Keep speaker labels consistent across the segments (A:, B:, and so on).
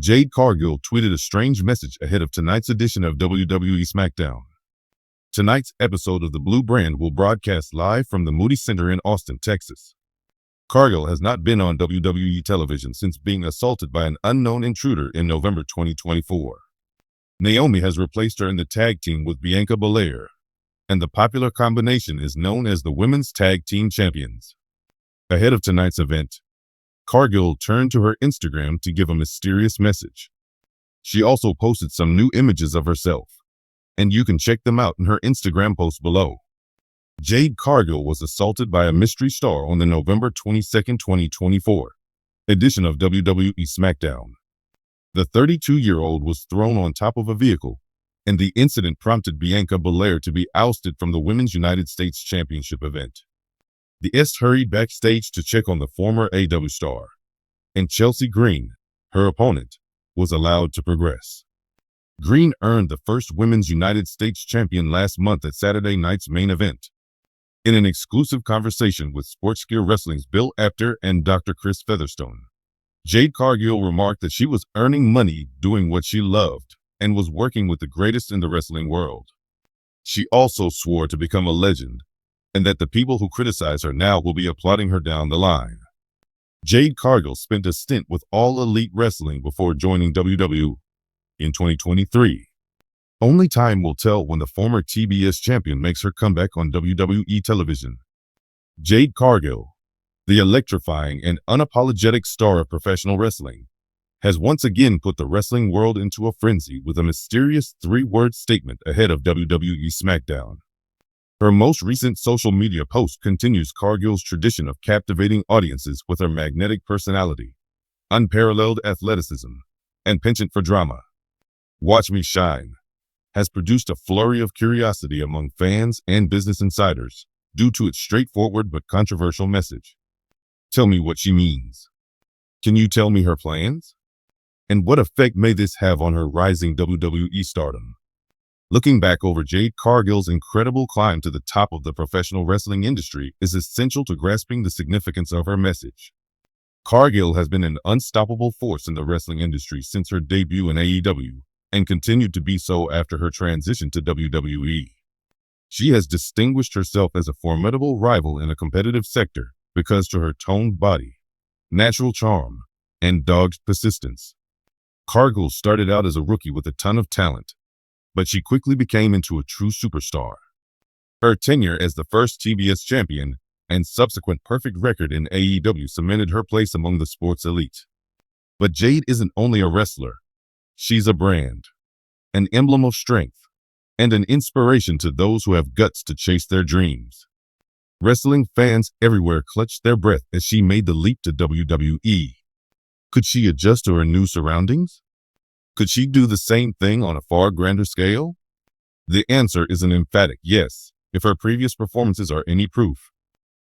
A: Jade Cargill tweeted a strange message ahead of tonight's edition of WWE SmackDown. Tonight's episode of the Blue Brand will broadcast live from the Moody Center in Austin, Texas. Cargill has not been on WWE television since being assaulted by an unknown intruder in November 2024. Naomi has replaced her in the tag team with Bianca Belair, and the popular combination is known as the Women's Tag Team Champions. Ahead of tonight's event, Cargill turned to her Instagram to give a mysterious message. She also posted some new images of herself, and you can check them out in her Instagram post below. Jade Cargill was assaulted by a mystery star on the November 22, 2024 edition of WWE SmackDown. The 32-year-old was thrown on top of a vehicle, and the incident prompted Bianca Belair to be ousted from the Women's United States Championship event. The S hurried backstage to check on the former AEW star, and Chelsea Green, her opponent, was allowed to progress. Green earned the first Women's United States champion last month at Saturday night's main event. In an exclusive conversation with Sports Gear Wrestling's Bill Apter and Dr. Chris Featherstone, Jade Cargill remarked that she was earning money doing what she loved and was working with the greatest in the wrestling world. She also swore to become a legend, and that the people who criticize her now will be applauding her down the line. Jade Cargill spent a stint with All Elite Wrestling before joining WWE in 2023. Only time will tell when the former TBS champion makes her comeback on WWE television. Jade Cargill, the electrifying and unapologetic star of professional wrestling, has once again put the wrestling world into a frenzy with a mysterious three-word statement ahead of WWE SmackDown. Her most recent social media post continues Cargill's tradition of captivating audiences with her magnetic personality, unparalleled athleticism, and penchant for drama. "Watch Me Shine" has produced a flurry of curiosity among fans and business insiders due to its straightforward but controversial message. Tell me what she means. Can you tell me her plans? And what effect may this have on her rising WWE stardom? Looking back over Jade Cargill's incredible climb to the top of the professional wrestling industry is essential to grasping the significance of her message. Cargill has been an unstoppable force in the wrestling industry since her debut in AEW, and continued to be so after her transition to WWE. She has distinguished herself as a formidable rival in a competitive sector because to her toned body, natural charm, and dogged persistence. Cargill started out as a rookie with a ton of talent, but she quickly became into a true superstar. Her tenure as the first TBS champion and subsequent perfect record in AEW cemented her place among the sports elite. But Jade isn't only a wrestler. She's a brand, an emblem of strength, and an inspiration to those who have guts to chase their dreams. Wrestling fans everywhere clutched their breath as she made the leap to WWE. Could she adjust to her new surroundings? Could she do the same thing on a far grander scale? The answer is an emphatic yes, if her previous performances are any proof.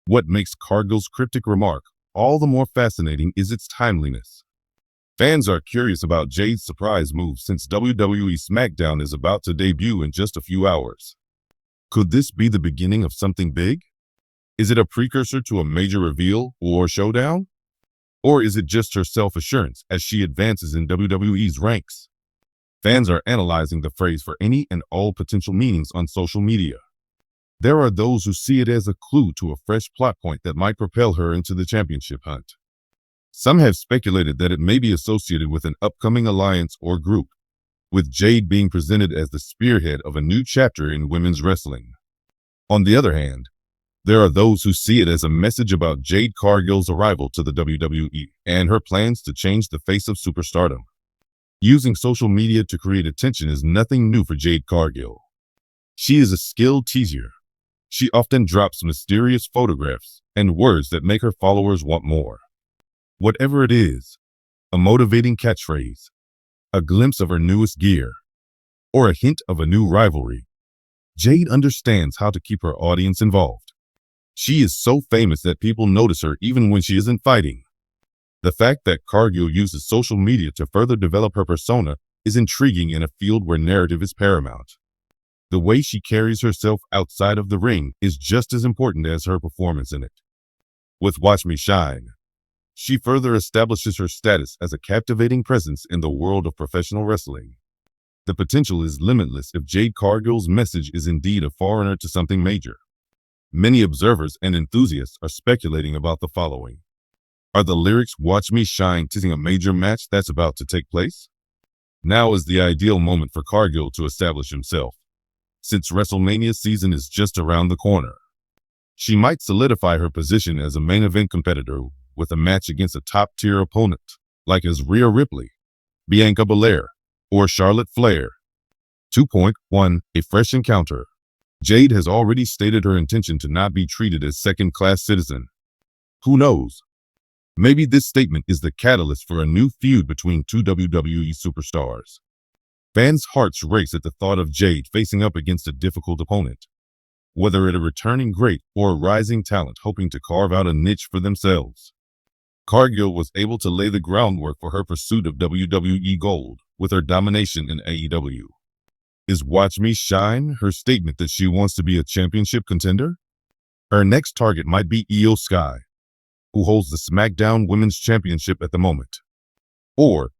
A: What makes Cargill's cryptic remark all the more fascinating is its timeliness. Fans are curious about Jade's surprise move since WWE SmackDown is about to debut in just a few hours. Could this be the beginning of something big? Is it a precursor to a major reveal or showdown? Or is it just her self-assurance as she advances in WWE's ranks? Fans are analyzing the phrase for any and all potential meanings on social media. There are those who see it as a clue to a fresh plot point that might propel her into the championship hunt. Some have speculated that it may be associated with an upcoming alliance or group, with Jade being presented as the spearhead of a new chapter in women's wrestling. On the other hand, there are those who see it as a message about Jade Cargill's arrival to the WWE and her plans to change the face of superstardom. Using social media to create attention is nothing new for Jade Cargill. She is a skilled teaser. She often drops mysterious photographs and words that make her followers want more. Whatever it is, a motivating catchphrase, a glimpse of her newest gear, or a hint of a new rivalry, Jade understands how to keep her audience involved. She is so famous that people notice her even when she isn't fighting. The fact that Cargill uses social media to further develop her persona is intriguing in a field where narrative is paramount. The way she carries herself outside of the ring is just as important as her performance in it. With Watch Me Shine, She further establishes her status as a captivating presence in the world of professional wrestling. The potential is limitless if Jade Cargill's message is indeed a foreigner to something major. Many observers and enthusiasts are speculating about the following. Are the lyrics "Watch Me Shine" teasing a major match that's about to take place? Now is the ideal moment for Cargill to establish himself, since WrestleMania season is just around the corner. She might solidify her position as a main event competitor with a match against a top-tier opponent, like as Rhea Ripley, Bianca Belair, or Charlotte Flair. 2.1 A fresh encounter. Jade has already stated her intention to not be treated as second-class citizen. Who knows? Maybe this statement is the catalyst for a new feud between two WWE superstars. Fans' hearts race at the thought of Jade facing up against a difficult opponent, whether it a returning great or a rising talent hoping to carve out a niche for themselves. Cargill was able to lay the groundwork for her pursuit of WWE Gold with her domination in AEW. Is "Watch Me Shine" her statement that she wants to be a championship contender? Her next target might be Io Sky, who holds the SmackDown Women's Championship at the moment. Or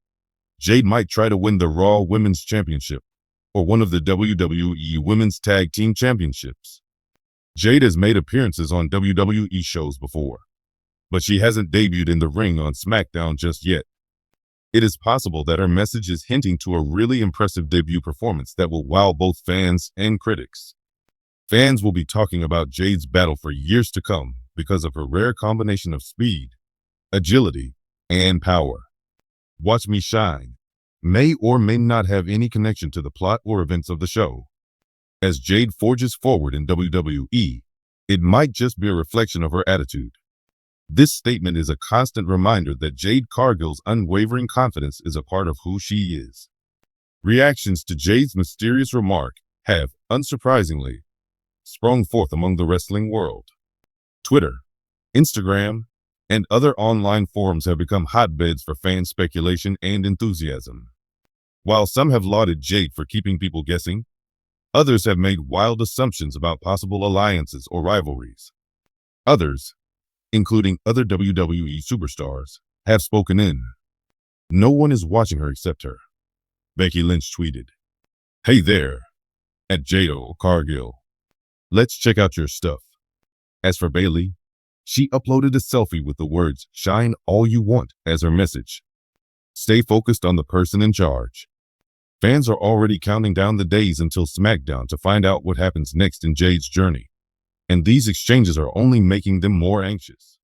A: Jade might try to win the Raw Women's Championship or one of the WWE Women's Tag Team Championships. Jade has made appearances on WWE shows before, but she hasn't debuted in the ring on SmackDown just yet. It is possible that her message is hinting to a really impressive debut performance that will wow both fans and critics. Fans will be talking about Jade's battle for years to come because of her rare combination of speed, agility, and power. "Watch Me Shine" may or may not have any connection to the plot or events of the show. As Jade forges forward in WWE, it might just be a reflection of her attitude. This statement is a constant reminder that Jade Cargill's unwavering confidence is a part of who she is. Reactions to Jade's mysterious remark have, unsurprisingly, sprung forth among the wrestling world. Twitter, Instagram, and other online forums have become hotbeds for fan speculation and enthusiasm. While some have lauded Jade for keeping people guessing, others have made wild assumptions about possible alliances or rivalries. Others, including other WWE superstars, have spoken in. "No one is watching her except her," Becky Lynch tweeted. "Hey there, at Jade Cargill. Let's check out your stuff." As for Bayley, she uploaded a selfie with the words "Shine all you want" as her message. Stay focused on the person in charge. Fans are already counting down the days until SmackDown to find out what happens next in Jade's journey, and these exchanges are only making them more anxious.